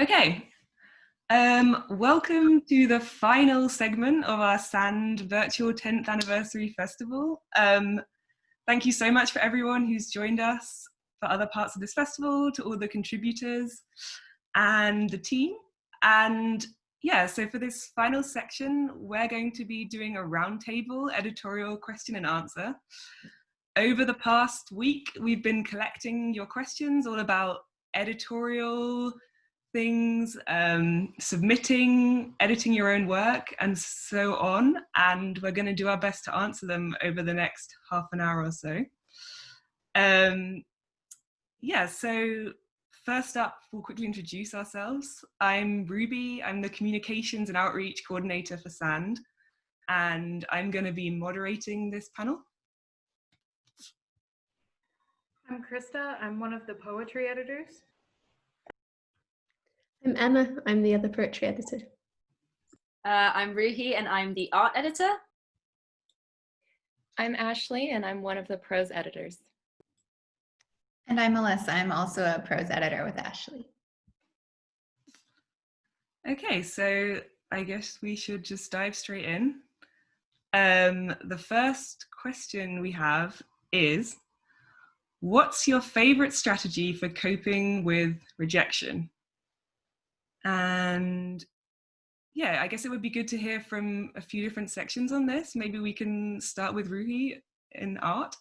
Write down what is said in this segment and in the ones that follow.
Okay, welcome to the final segment of our SAND virtual 10th anniversary festival. Thank you so much for everyone who's joined us for other parts of this festival, to all the contributors and the team. And yeah, so for this final section, we're going to be doing a roundtable editorial question and answer. Over the past week, we've been collecting your questions all about editorial things, submitting, editing your own work, and so on. And we're going to do our best to answer them over the next half an hour or so. Yeah, so first up, we'll quickly introduce ourselves. I'm Ruby. I'm the Communications and Outreach Coordinator for SAND, and I'm going to be moderating this panel. I'm Krista. I'm one of the poetry editors. I'm Emma. I'm the other poetry editor. I'm Ruhi, and I'm the art editor. I'm Ashley, and I'm one of the prose editors. And I'm Melissa. I'm also a prose editor with Ashley. Okay, so I guess we should just dive straight in. The first question we have is, what's your favorite strategy for coping with rejection? And yeah, I guess it would be good to hear from a few different sections on this. Maybe we can start with Ruhi in art.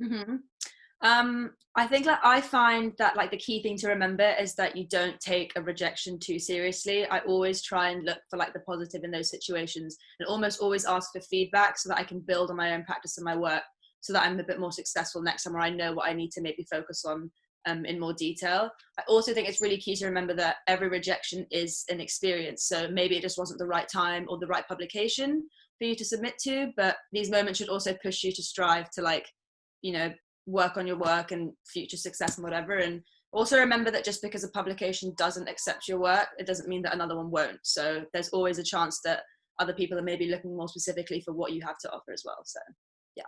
Mm-hmm. I think I find that the key thing to remember is that you don't take a rejection too seriously. I always try and look for the positive in those situations, and almost always ask for feedback so that I can build on my own practice and my work, so that I'm a bit more successful next time, or I know what I need to maybe focus on in more detail. I also think it's really key to remember that every rejection is an experience. So maybe it just wasn't the right time or the right publication for you to submit to, but these moments should also push you to strive to work on your work and future success and whatever. And also remember that just because a publication doesn't accept your work, it doesn't mean that another one won't. So there's always a chance that other people are maybe looking more specifically for what you have to offer as well. So yeah.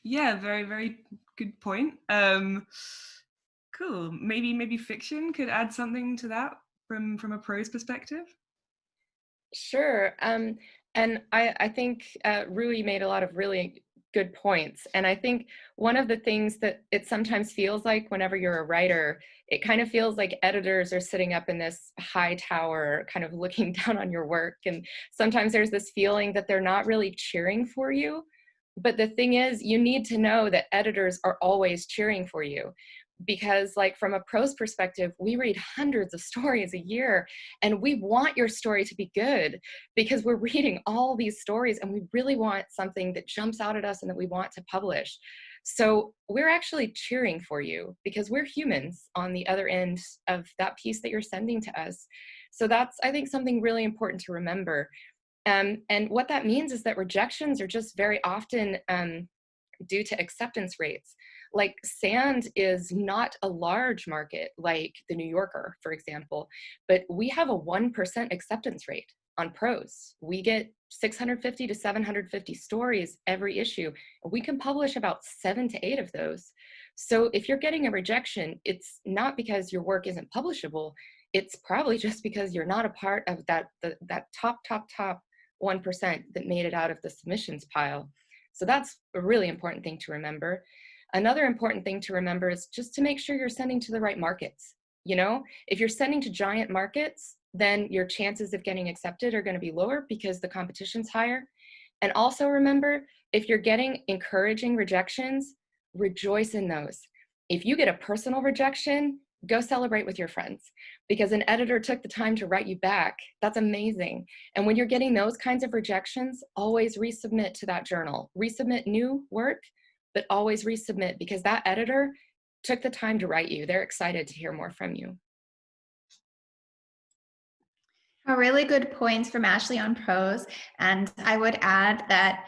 Yeah, very, very good point. Cool. Maybe fiction could add something to that from a prose perspective. Sure. And I think Rui made a lot of really good points. And I think one of the things that it sometimes feels like whenever you're a writer, it kind of feels like editors are sitting up in this high tower, kind of looking down on your work. And sometimes there's this feeling that they're not really cheering for you. But the thing is, you need to know that editors are always cheering for you. Because from a prose perspective, we read hundreds of stories a year, and we want your story to be good because we're reading all these stories and we really want something that jumps out at us and that we want to publish. So we're actually cheering for you because we're humans on the other end of that piece that you're sending to us. So that's, I think, something really important to remember. And what that means is that rejections are just very often due to acceptance rates. SAND is not a large market like the New Yorker, for example, but we have a 1% acceptance rate on prose. We get 650 to 750 stories every issue. We can publish about 7 to 8 of those. So if you're getting a rejection, it's not because your work isn't publishable. It's probably just because you're not a part of that top 1% that made it out of the submissions pile. So that's a really important thing to remember. Another important thing to remember is just to make sure you're sending to the right markets. If you're sending to giant markets, then your chances of getting accepted are going to be lower because the competition's higher. And also remember, if you're getting encouraging rejections, rejoice in those. If you get a personal rejection, go celebrate with your friends because an editor took the time to write you back. That's amazing. And when you're getting those kinds of rejections, always resubmit to that journal. Resubmit new work, but always resubmit because that editor took the time to write you. They're excited to hear more from you. A really good points from Ashley on prose. And I would add that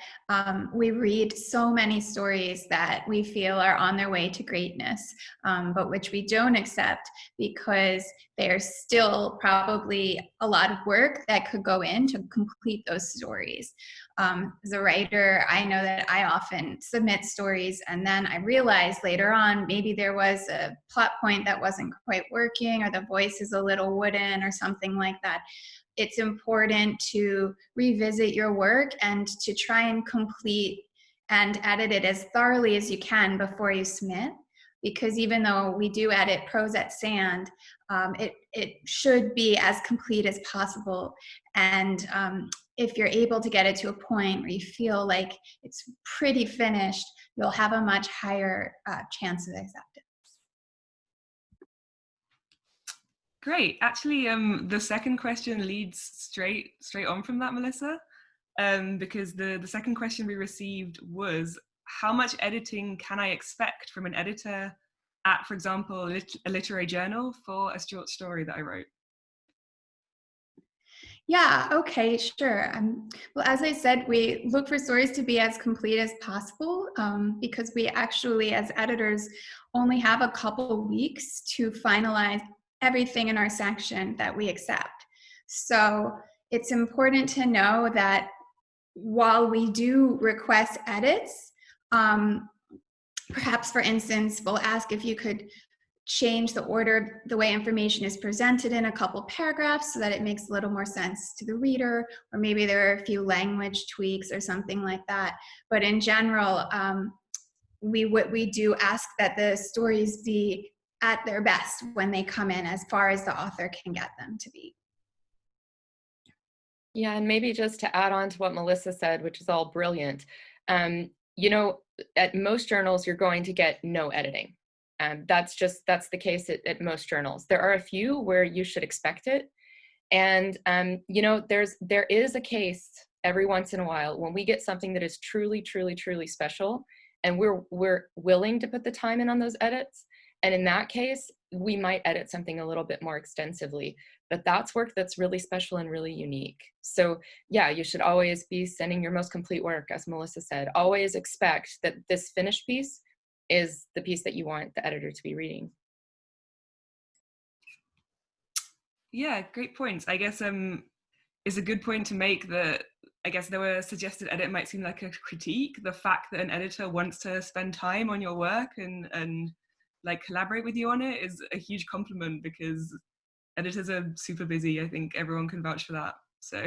we read so many stories that we feel are on their way to greatness, but which we don't accept because there's still probably a lot of work that could go in to complete those stories. As a writer, I know that I often submit stories and then I realize later on maybe there was a plot point that wasn't quite working, or the voice is a little wooden or something like that. It's important to revisit your work and to try and complete and edit it as thoroughly as you can before you submit. Because even though we do edit prose at Sand, it should be as complete as possible. And if you're able to get it to a point where you feel like it's pretty finished, you'll have a much higher chance of acceptance. Great. Actually, the second question leads straight on from that, Melissa, because the second question we received was, how much editing can I expect from an editor at, for example, a literary journal for a short story that I wrote? Yeah, okay, sure. Well, as I said, we look for stories to be as complete as possible because we actually, as editors, only have a couple weeks to finalize everything in our section that we accept. So it's important to know that while we do request edits, perhaps, for instance, we'll ask if you could change the order, the way information is presented in a couple paragraphs so that it makes a little more sense to the reader, or maybe there are a few language tweaks or something like that. But in general, we do ask that the stories be at their best when they come in, as far as the author can get them to be. Yeah, and maybe just to add on to what Melissa said, which is all brilliant, you know, at most journals, you're going to get no editing. That's the case at most journals. There are a few where you should expect it. And, you know, there is a case every once in a while when we get something that is truly, truly, truly special, and we're willing to put the time in on those edits. And in that case, we might edit something a little bit more extensively, but that's work that's really special and really unique. So yeah, you should always be sending your most complete work, as Melissa said. Always expect that this finished piece is the piece that you want the editor to be reading. Yeah, great points. I guess it's a good point to make that I guess there were suggested edit might seem like a critique. The fact that an editor wants to spend time on your work and like collaborate with you on it is a huge compliment, because editors are super busy. I think everyone can vouch for that. So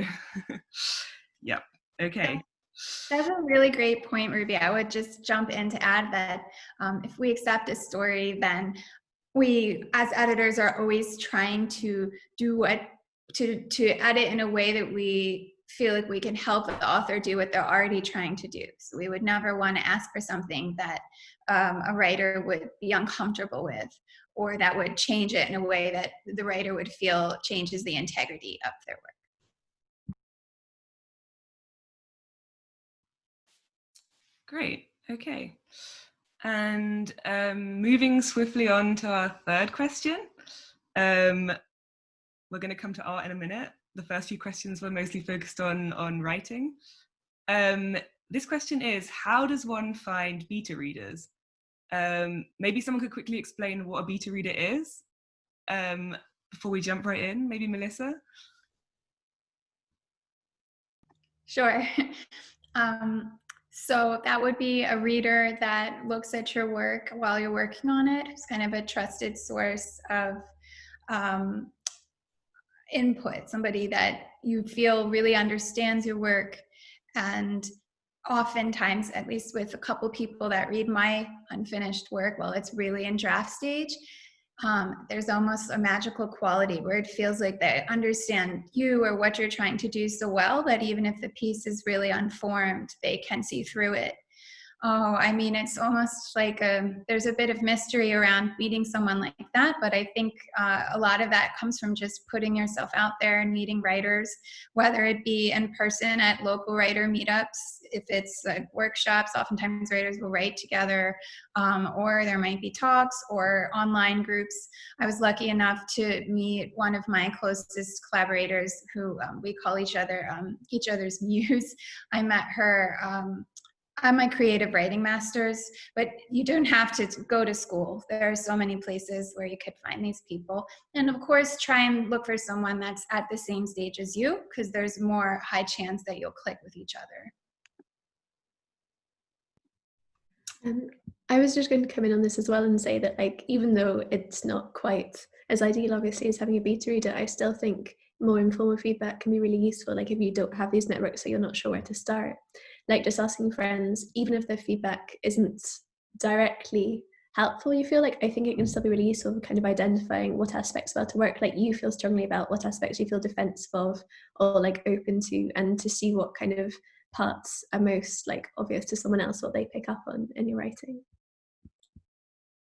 yeah, okay. That's a really great point, Ruby. I would just jump in to add that if we accept a story, then we, as editors, are always trying to do to edit in a way that we feel like we can help the author do what they're already trying to do. So we would never want to ask for something that a writer would be uncomfortable with, or that would change it in a way that the writer would feel changes the integrity of their work. Great, okay. And moving swiftly on to our third question. We're going to come to art in a minute. The first few questions were mostly focused on writing. This question is, how does one find beta readers? Maybe someone could quickly explain what a beta reader is before we jump right in. Maybe Melissa? Sure. So that would be a reader that looks at your work while you're working on it. It's kind of a trusted source of input, somebody that you feel really understands your work. And oftentimes, at least with a couple people that read my unfinished work while it's really in draft stage, there's almost a magical quality where it feels like they understand you or what you're trying to do so well that even if the piece is really unformed, they can see through it. Oh, I mean, it's almost like there's a bit of mystery around meeting someone like that, but I think a lot of that comes from just putting yourself out there and meeting writers, whether it be in person at local writer meetups, if it's workshops, oftentimes writers will write together, or there might be talks or online groups. I was lucky enough to meet one of my closest collaborators who we call each other's muse. I met her I'm a creative writing master's, but you don't have to go to school. There are so many places where you could find these people. And of course, try and look for someone that's at the same stage as you, because there's more high chance that you'll click with each other. I was just going to come in on this as well and say that, like, even though it's not quite as ideal, obviously, as having a beta reader, I still think more informal feedback can be really useful. Like, if you don't have these networks, so you're not sure where to start, like just asking friends, even if their feedback isn't directly helpful, you feel like, I think it can still be really useful for kind of identifying what aspects about to work, like you feel strongly about, what aspects you feel defensive of, or like open to, and to see what kind of parts are most like obvious to someone else, what they pick up on in your writing.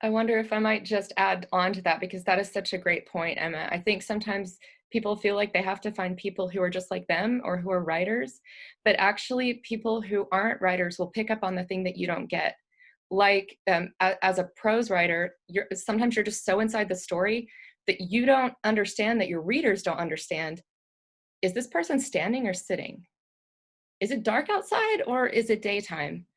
I wonder if I might just add on to that, because that is such a great point, Emma. I think sometimes people feel like they have to find people who are just like them or who are writers, but actually people who aren't writers will pick up on the thing that you don't get. Like as a prose writer, sometimes you're just so inside the story that you don't understand, that your readers don't understand. Is this person standing or sitting? Is it dark outside or is it daytime?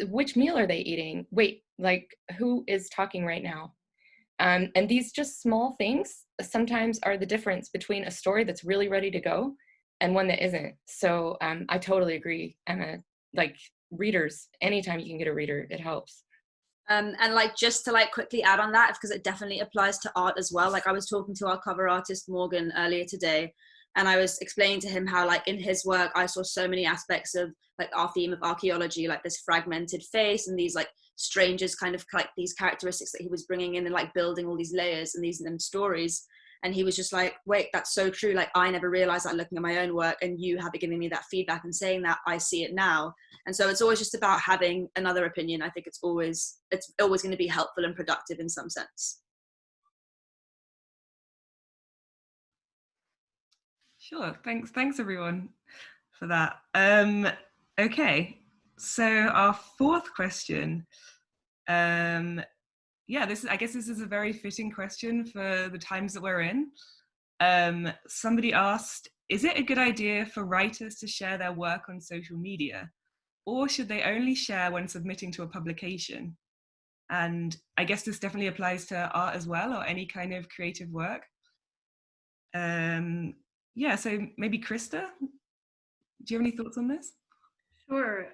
Which meal are they eating? Wait, like who is talking right now? And these just small things sometimes are the difference between a story that's really ready to go and one that isn't. So I totally agree, Emma. Like readers, anytime you can get a reader, it helps. And like just to like quickly add on that, because it definitely applies to art as well. Like I was talking to our cover artist Morgan earlier today, and I was explaining to him how like in his work I saw so many aspects of like our theme of archaeology, like this fragmented face and these like strangers, kind of like these characteristics that he was bringing in and like building all these layers and these stories. And he was just like, wait, that's so true. Like I never realized that looking at my own work, and you have been giving me that feedback and saying that, I see it now. And so it's always just about having another opinion. I think it's always going to be helpful and productive in some sense. Sure. Thanks everyone for that. Okay, so our fourth question. Yeah, I guess this is a very fitting question for the times that we're in. Somebody asked, is it a good idea for writers to share their work on social media, or should they only share when submitting to a publication? And I guess this definitely applies to art as well, or any kind of creative work. Yeah, so maybe Krista, do you have any thoughts on this? Sure.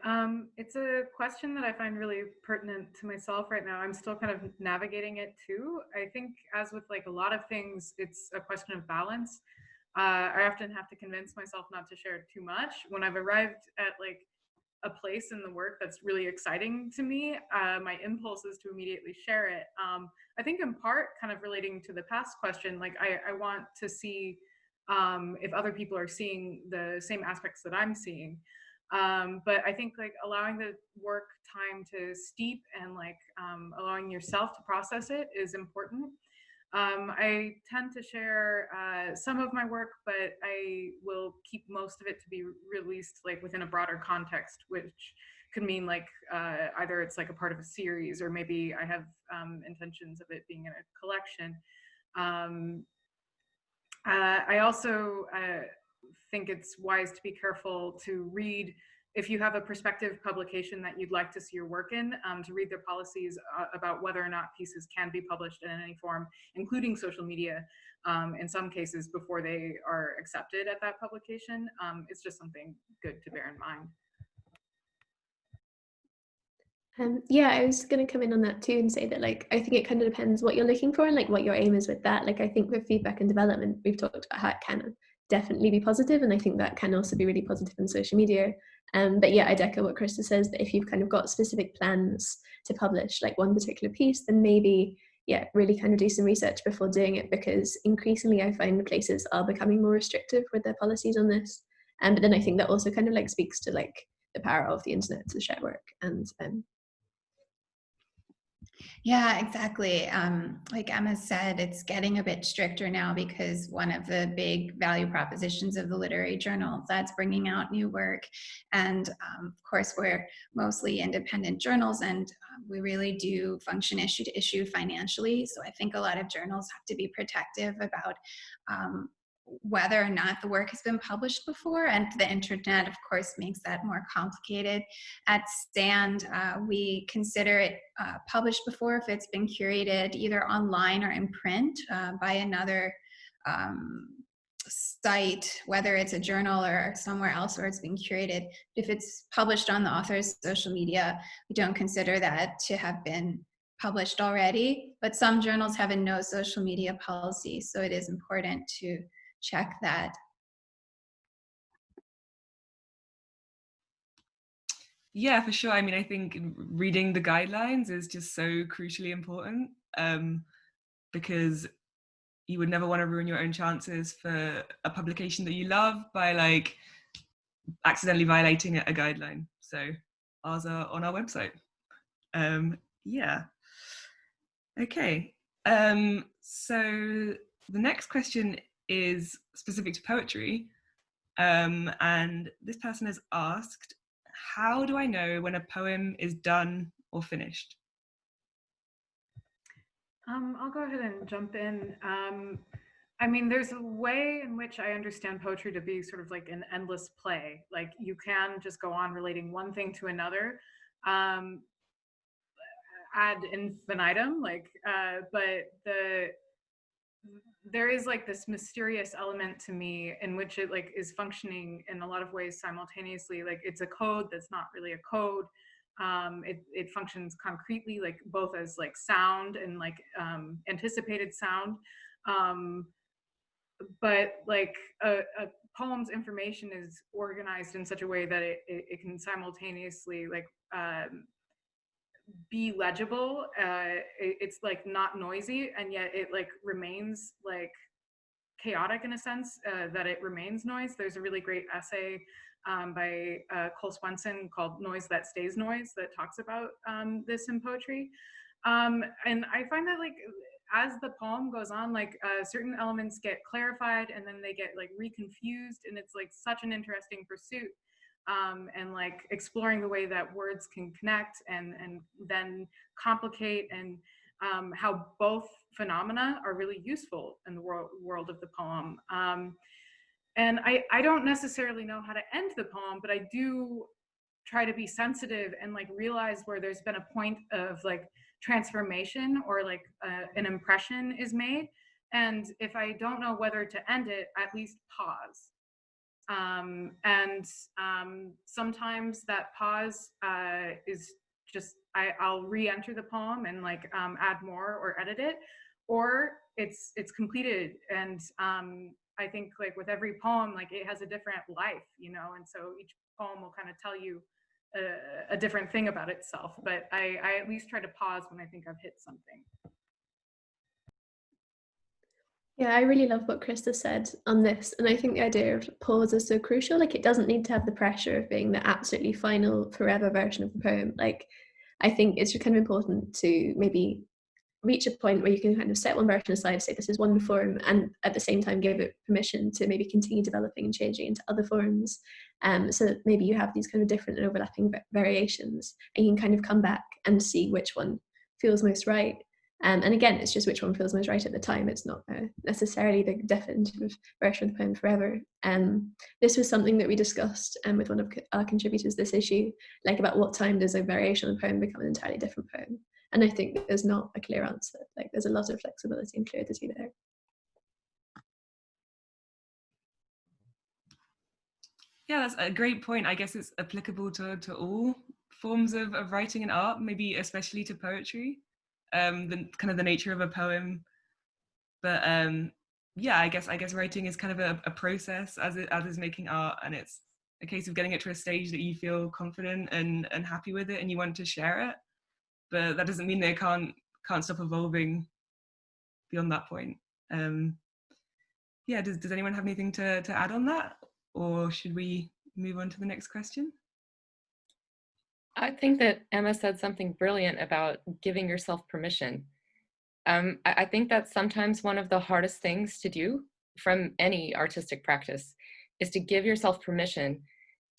It's a question that I find really pertinent to myself right now. I'm still kind of navigating it too. I think as with like a lot of things, it's a question of balance. I often have to convince myself not to share too much. When I've arrived at like a place in the work that's really exciting to me, my impulse is to immediately share it. I think in part kind of relating to the past question, like I want to see if other people are seeing the same aspects that I'm seeing. But I think like allowing the work time to steep and like allowing yourself to process it is important. I tend to share some of my work, but I will keep most of it to be released like within a broader context, which could mean like either it's like a part of a series, or maybe I have intentions of it being in a collection. I also think it's wise to be careful to read, if you have a prospective publication that you'd like to see your work in, to read their policies about whether or not pieces can be published in any form, including social media, in some cases before they are accepted at that publication. It's just something good to bear in mind. Yeah, I was going to come in on that too and say that, like, I think it kind of depends what you're looking for and like what your aim is with that. Like, I think with feedback and development, we've talked about how it can definitely be positive, and I think that can also be really positive on social media. But yeah, I'd echo what Krista says, that if you've kind of got specific plans to publish like one particular piece, then maybe, yeah, really kind of do some research before doing it, because increasingly I find places are becoming more restrictive with their policies on this. But then I think that also kind of like speaks to like the power of the internet to share work. And Yeah, exactly. Like Emma said, it's getting a bit stricter now, because one of the big value propositions of the literary journal, that's bringing out new work. And of course, we're mostly independent journals, and we really do function issue to issue financially. So I think a lot of journals have to be protective about whether or not the work has been published before, and the internet, of course, makes that more complicated. At Stand, we consider it published before if it's been curated either online or in print by another site, whether it's a journal or somewhere else where it's being curated. If it's published on the author's social media, we don't consider that to have been published already, but some journals have a no social media policy, so it is important to check that. Yeah, for sure. I mean, I think reading the guidelines is just so crucially important, because you would never want to ruin your own chances for a publication that you love by like accidentally violating a guideline. So ours are on our website. Yeah. Okay. So the next question is specific to poetry. And this person has asked, how do I know when a poem is done or finished? I'll go ahead and jump in. I mean, there's a way in which I understand poetry to be sort of like an endless play. Like you can just go on relating one thing to another, ad infinitum, like, but there is like this mysterious element to me in which it like is functioning in a lot of ways simultaneously. Like it's a code that's not really a code. It functions concretely, like both as like sound and like anticipated sound. But like a poem's information is organized in such a way that it can simultaneously like be legible. It's like not noisy, and yet it like remains like chaotic in a sense, that it remains noise. There's a really great essay by Cole Swenson called Noise That Stays Noise that talks about this in poetry. And I find that like as the poem goes on, like certain elements get clarified and then they get like reconfused, and it's like such an interesting pursuit. And like exploring the way that words can connect and then complicate, and how both phenomena are really useful in the world of the poem. And I don't necessarily know how to end the poem, but I do try to be sensitive and like realize where there's been a point of like transformation or like an impression is made. And if I don't know whether to end it, at least pause. Sometimes that pause is just I'll re-enter the poem and like add more or edit it, or it's completed. And I think like with every poem, like it has a different life, you know, and so each poem will kind of tell you a different thing about itself. But I at least try to pause when I think I've hit something. Yeah, I really love what Krista said on this. And I think the idea of pause is so crucial. Like it doesn't need to have the pressure of being the absolutely final forever version of the poem. Like I think it's kind of important to maybe reach a point where you can kind of set one version aside, say this is one form, and at the same time give it permission to maybe continue developing and changing into other forms. So that maybe you have these kind of different and overlapping variations, and you can kind of come back and see which one feels most right. And again, it's just which one feels most right at the time. It's not necessarily the definitive version of the poem forever. This was something that we discussed with one of our contributors this issue, like about what time does a variation of a poem become an entirely different poem. And I think there's not a clear answer. Like there's a lot of flexibility and fluidity there. Yeah, that's a great point. I guess it's applicable to all forms of writing and art, maybe especially to poetry, the kind of the nature of a poem. But yeah, I guess writing is kind of a process as is making art, and it's a case of getting it to a stage that you feel confident and happy with it and you want to share it. But that doesn't mean they can't stop evolving beyond that point. Yeah, does anyone have anything to add on that? Or should we move on to the next question? I think that Emma said something brilliant about giving yourself permission. I think that's sometimes one of the hardest things to do from any artistic practice, is to give yourself permission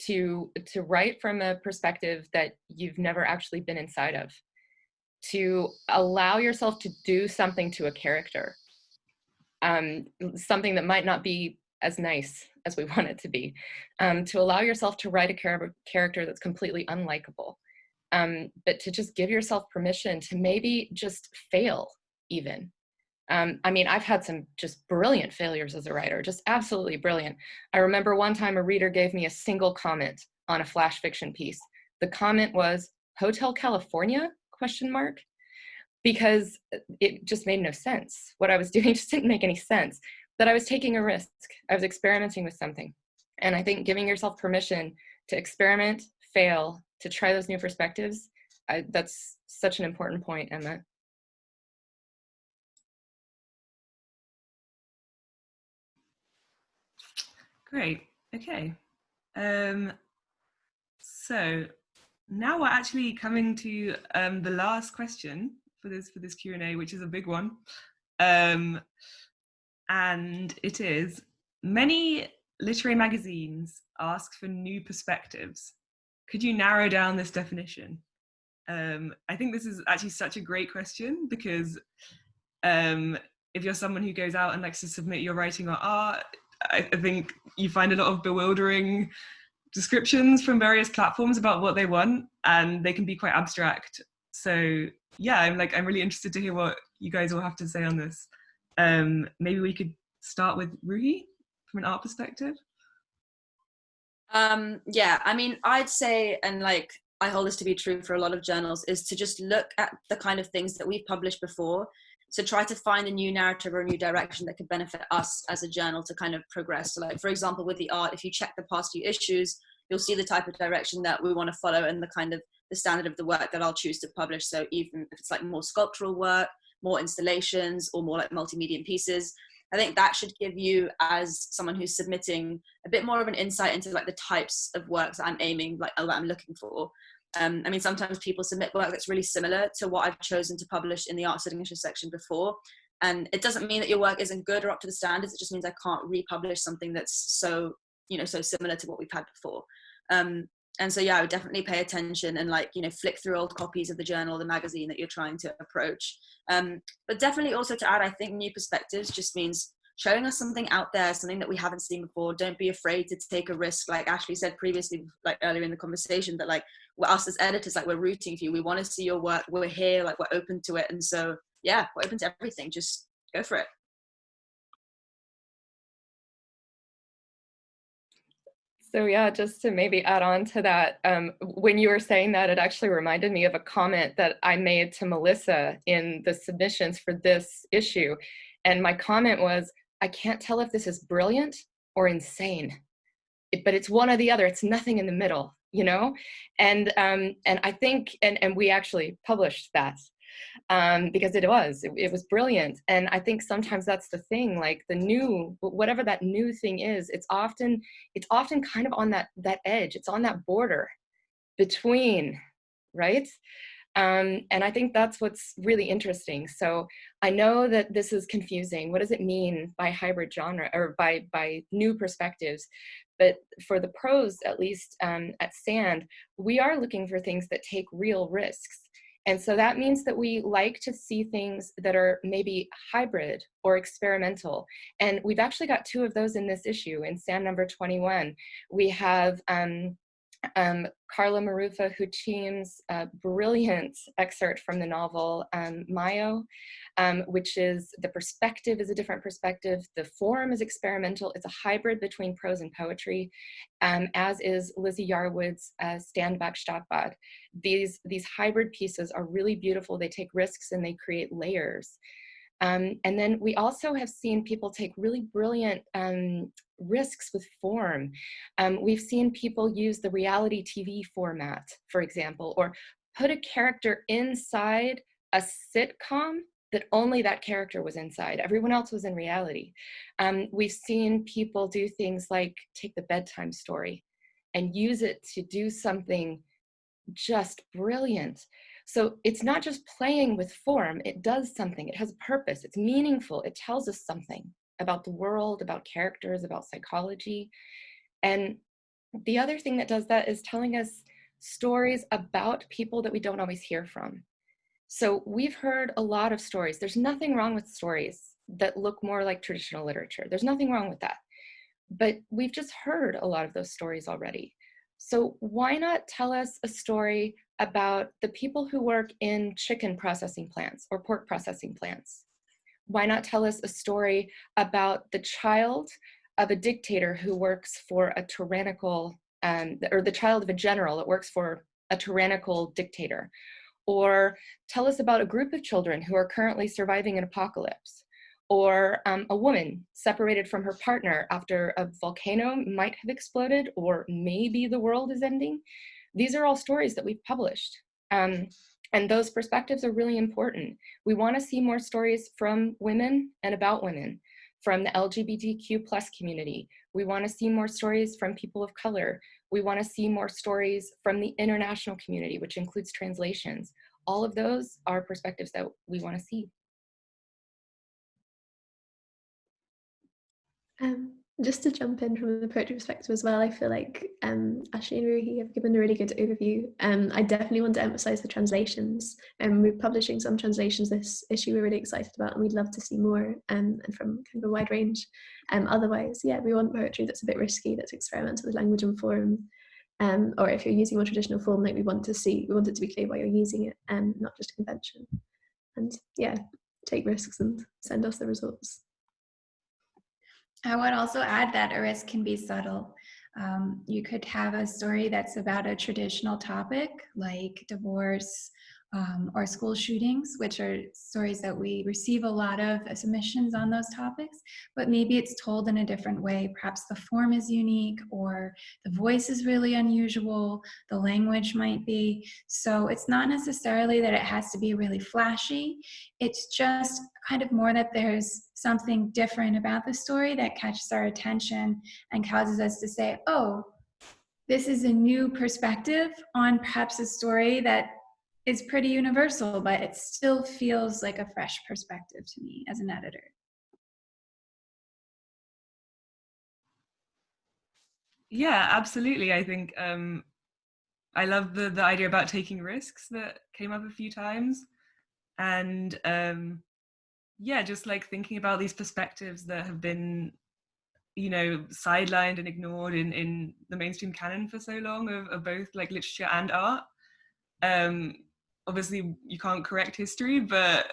to write from a perspective that you've never actually been inside of, to allow yourself to do something to a character, something that might not be as nice as we want it to be, to allow yourself to write a character that's completely unlikable, but to just give yourself permission to maybe just fail even. I mean, I've had some just brilliant failures as a writer, just absolutely brilliant. I remember one time a reader gave me a single comment on a flash fiction piece. The comment was, "Hotel California?" ? Because it just made no sense. What I was doing just didn't make any sense. But I was taking a risk. I was experimenting with something. And I think giving yourself permission to experiment, fail, to try those new perspectives, that's such an important point, Emma. Great. Okay. So now we're actually coming to the last question for this Q&A, which is a big one. And it is, many literary magazines ask for new perspectives. Could you narrow down this definition? I think this is actually such a great question, because if you're someone who goes out and likes to submit your writing or art, I think you find a lot of bewildering descriptions from various platforms about what they want, and they can be quite abstract. So yeah, I'm really interested to hear what you guys all have to say on this. Maybe we could start with Ruhi from an art perspective. Yeah, I mean, I'd say, and I hold this to be true for a lot of journals, is to just look at the kind of things that we've published before. So try to find a new narrative or a new direction that could benefit us as a journal to kind of progress. So for example, with the art, if you check the past few issues, you'll see the type of direction that we want to follow and the kind of the standard of the work that I'll choose to publish. So even if it's more sculptural work, more installations, or more multimedia pieces, I think that should give you, as someone who's submitting, a bit more of an insight into the types of works that I'm aiming, that I'm looking for. I mean, sometimes people submit work that's really similar to what I've chosen to publish in the art signature section before. And it doesn't mean that your work isn't good or up to the standards. It just means I can't republish something that's so similar to what we've had before. And so, yeah, I would definitely pay attention and flick through old copies of the journal, the magazine that you're trying to approach. But definitely also to add, I think new perspectives just means showing us something out there, something that we haven't seen before. Don't be afraid to take a risk. Like Ashley said previously, earlier in the conversation, that we're us as editors, we're rooting for you. We want to see your work. We're here, we're open to it. And so, yeah, we're open to everything. Just go for it. So yeah, just to maybe add on to that, when you were saying that, it actually reminded me of a comment that I made to Melissa in the submissions for this issue. And my comment was, I can't tell if this is brilliant or insane, but it's one or the other. It's nothing in the middle, And I think, and we actually published that. Because it was brilliant. And I think sometimes that's the thing, whatever that new thing is, it's often kind of on that edge. It's on that border between, right? And I think that's what's really interesting. So I know that this is confusing. What does it mean by hybrid genre, or by new perspectives? But for the prose, at least at SAND, we are looking for things that take real risks. And so that means that we like to see things that are maybe hybrid or experimental. And we've actually got 2 of those in this issue. In SAND number 21, we have Carla Marufa Huchim's brilliant excerpt from the novel Mayo, which is, the perspective is a different perspective. The form is experimental. It's a hybrid between prose and poetry, as is Lizzie Yarwood's Stand Back Stadtbad. These hybrid pieces are really beautiful. They take risks and they create layers. And then we also have seen people take really brilliant risks with form. We've seen people use the reality TV format, for example, or put a character inside a sitcom that only that character was inside. Everyone else was in reality. We've seen people do things like take the bedtime story and use it to do something just brilliant. So it's not just playing with form, it does something, it has a purpose, it's meaningful, it tells us something about the world, about characters, about psychology. And the other thing that does that is telling us stories about people that we don't always hear from. So we've heard a lot of stories. There's nothing wrong with stories that look more like traditional literature. There's nothing wrong with that. but we've just heard a lot of those stories already. So why not tell us a story about the people who work in chicken processing plants or pork processing plants? Why not tell us a story about the child of a dictator who works for a tyrannical, or the child of a general that works for a tyrannical dictator? Or tell us about a group of children who are currently surviving an apocalypse? Or a woman separated from her partner after a volcano might have exploded, or maybe the world is ending. These are all stories that we've published. And those perspectives are really important. We want to see more stories from women and about women, from the LGBTQ+ community. We want to see more stories from people of color. We want to see more stories from the international community, which includes translations. All of those are perspectives that we want to see. Just to jump in from the poetry perspective as well, I feel like Ashley and Ruhi have given a really good overview. I definitely want to emphasize the translations. We're publishing some translations this issue we're really excited about, and we'd love to see more, and from kind of a wide range. Otherwise, yeah, we want poetry that's a bit risky, that's experimental with language and form. Or if you're using more traditional form, like we want it to be clear why you're using it, and not just a convention. And yeah, take risks and send us the results. I would also add that a risk can be subtle. You could have a story that's about a traditional topic like divorce or school shootings, which are stories that we receive a lot of submissions on those topics, but maybe it's told in a different way. Perhaps the form is unique, or the voice is really unusual, the language might be. So it's not necessarily that it has to be really flashy. It's just kind of more that there's something different about the story that catches our attention and causes us to say, oh, this is a new perspective on perhaps a story that is pretty universal, but it still feels like a fresh perspective to me as an editor. Yeah, absolutely. I think I love the idea about taking risks that came up a few times. And yeah, just like thinking about these perspectives that have been, you know, sidelined and ignored in the mainstream canon for so long of both like literature and art. Obviously you can't correct history, but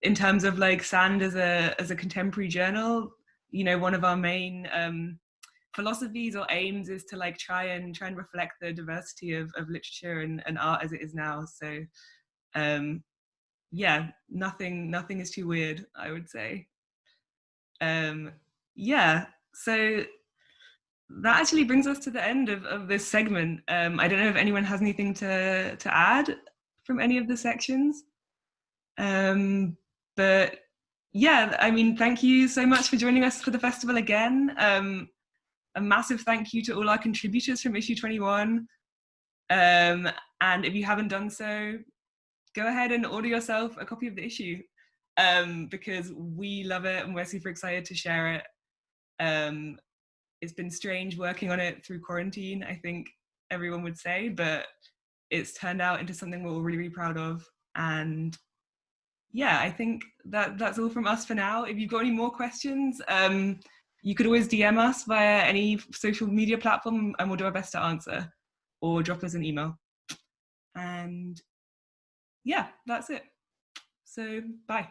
in terms of like Sand as a contemporary journal, you know, one of our main philosophies or aims is to like try and reflect the diversity of literature and art as it is now. So yeah, nothing is too weird, I would say. Yeah, so that actually brings us to the end of this segment. I don't know if anyone has anything to add from any of the sections. But yeah, I mean, thank you so much for joining us for the festival again. A massive thank you to all our contributors from issue 21. And if you haven't done so, go ahead and order yourself a copy of the issue, because we love it and we're super excited to share it. It's been strange working on it through quarantine, I think everyone would say, but it's turned out into something we're all really, really proud of. And yeah, I think that's all from us for now. If you've got any more questions, you could always DM us via any social media platform and we'll do our best to answer, or drop us an email. And yeah, that's it. So bye.